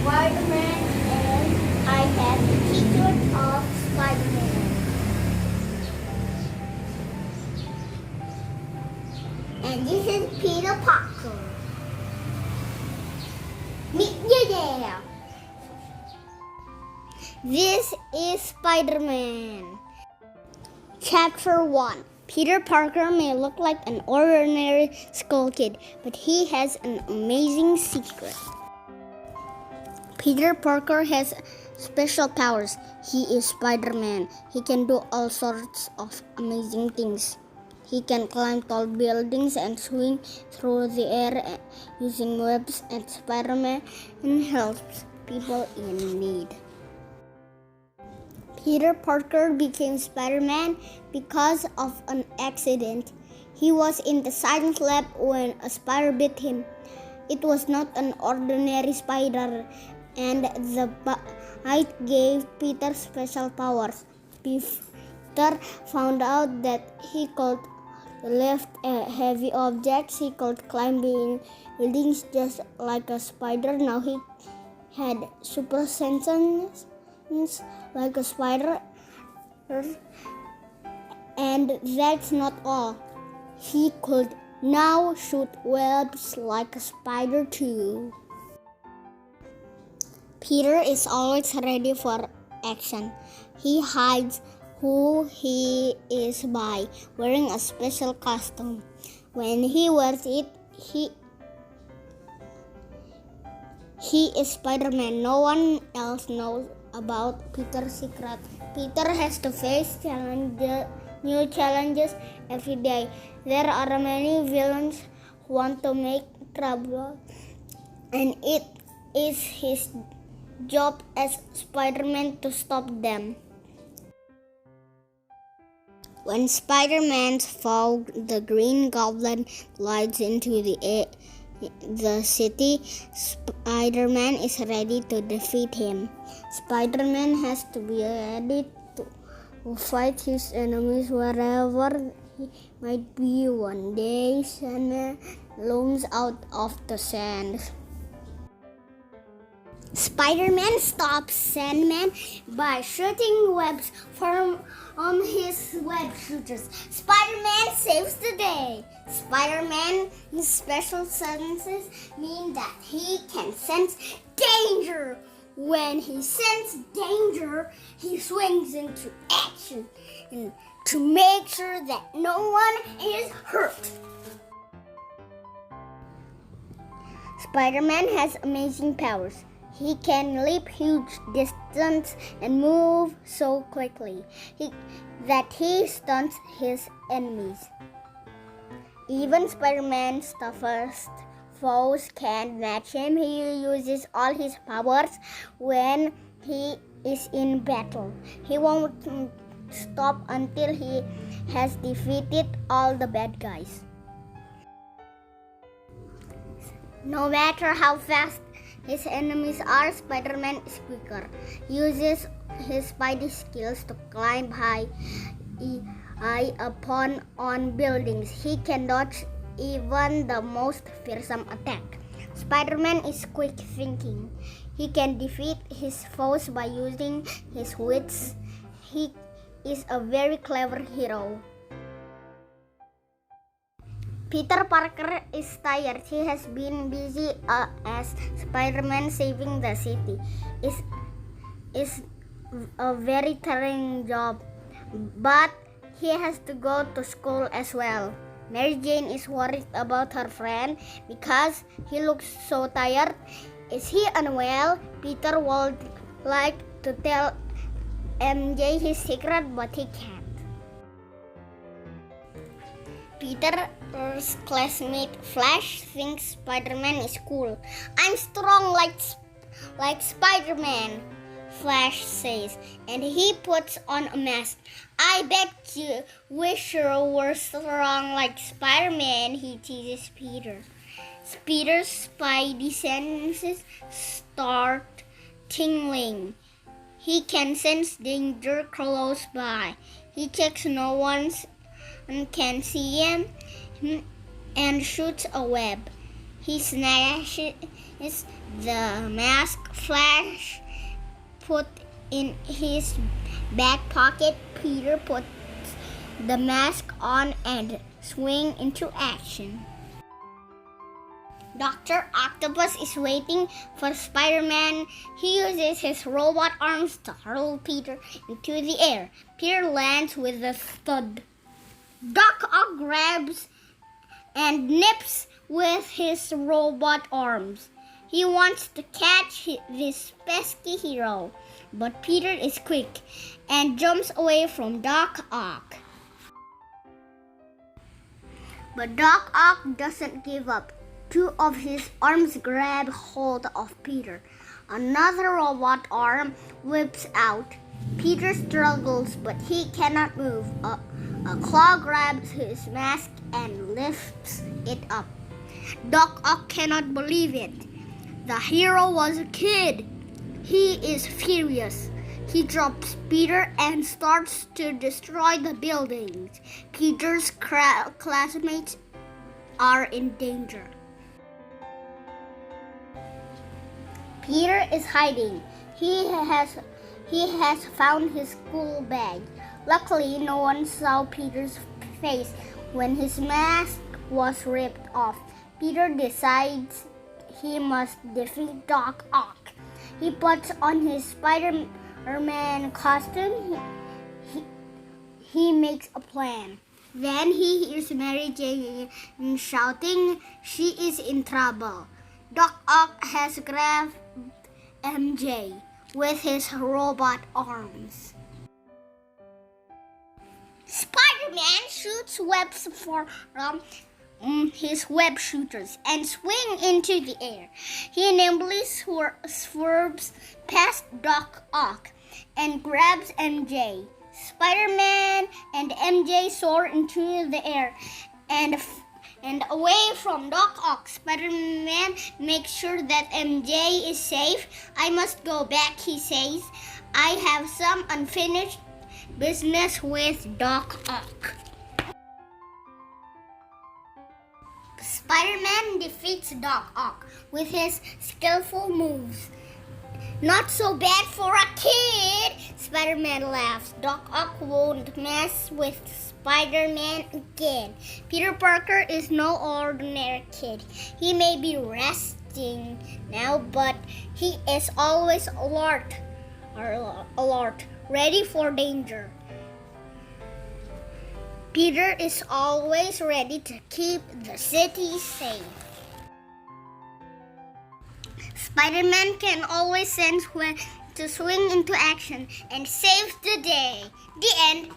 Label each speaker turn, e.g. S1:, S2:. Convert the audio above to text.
S1: Spiderman and I have the T-shirt of Spiderman. And this is Peter Parker. Meet you there. This is Spider-Man. Chapter 1. Peter Parker may look like an ordinary school kid, but he has an amazing secret. Peter Parker has special powers. He is Spider-Man. He can do all sorts of amazing things. He can climb tall buildings and swing through the air using webs, and Spider-Man helps people in need. Peter Parker became Spider-Man because of an accident. He was in the science lab when a spider bit him. It was not an ordinary spider, and the bite gave Peter special powers. Peter found out that he could lift heavy objects. He could climb buildings just like a spider. Now he had super senses like a spider. And that's not all. He could now shoot webs like a spider too. Peter is always ready for action. He hides who he is by wearing a special costume. When he wears it, he is Spider-Man. No one else knows about Peter's secret. Peter has to face new challenges every day. There are many villains who want to make trouble, and it is his job as Spider-Man to stop them. When Spider-Man found the Green Goblin glides into the city, Spider-Man is ready to defeat him. Spider-Man has to be ready to fight his enemies wherever he might be. One day, Sandman looms out of the sand. Spider-Man stops Sandman by shooting webs from his web shooters. Spider-Man saves the day. Spider-Man's special senses mean that he can sense danger. When he senses danger, he swings into action to make sure that no one is hurt. Spider-Man has amazing powers. He can leap huge distances and move so quickly that he stuns his enemies. Even Spider-Man's toughest foes can't match him. He uses all his powers when he is in battle. He won't stop until he has defeated all the bad guys. No matter how fast his enemies are, Spider-Man is quicker. He uses his spidey skills to climb high upon on buildings. He can dodge even the most fearsome attack. Spider-Man is quick thinking. He can defeat his foes by using his wits. He is a very clever hero. Peter Parker is tired. He has been busy as Spider-Man saving the city. Is a very tiring job, but he has to go to school as well. Mary Jane is worried about her friend because he looks so tired. Is he unwell? Peter would like to tell MJ his secret, but he can't. Peter's classmate Flash thinks Spider-Man is cool. I'm strong like Spider-Man, Flash says, and he puts on a mask. I bet you wish you were strong like Spider-Man, he teases Peter. Peter's spidey senses start tingling. He can sense danger close by. He checks no one can see him and shoots a web. He snatches the mask Flash put in his back pocket. Peter put the mask on and swing into action. Dr. Octopus is waiting for Spider-Man. He uses his robot arms to hurl Peter into the air. Peter lands with a thud. Doc Ock grabs and nips with his robot arms. He wants to catch this pesky hero, but Peter is quick and jumps away from Doc Ock. But Doc Ock doesn't give up. Two of his arms grab hold of Peter. Another robot arm whips out. Peter struggles, but he cannot move. A claw grabs his mask and lifts it up. Doc Ock cannot believe it. The hero was a kid. He is furious. He drops Peter and starts to destroy the buildings. Peter's classmates are in danger. Peter is hiding. He has found his school bag. Luckily, no one saw Peter's face when his mask was ripped off. Peter decides he must defeat Doc Ock. He puts on his Spider-Man costume. He makes a plan. Then he hears Mary Jane shouting she is in trouble. Doc Ock has grabbed MJ with his robot arms. Spider-Man shoots webs from his web shooters and swings into the air. He nimbly swerves past Doc Ock and grabs MJ. Spider-Man and MJ soar into the air and away from Doc Ock. Spider-Man makes sure that MJ is safe. I must go back, he says. I have some unfinished business with Doc Ock. Spider-Man defeats Doc Ock with his skillful moves. Not so bad for a kid, Spider-Man laughs. Doc Ock won't mess with Spider-Man again. Peter Parker is no ordinary kid. He may be resting now, but he is always alert, ready for danger. Peter is always ready to keep the city safe. Spider-Man can always sense when to swing into action and save the day. The end.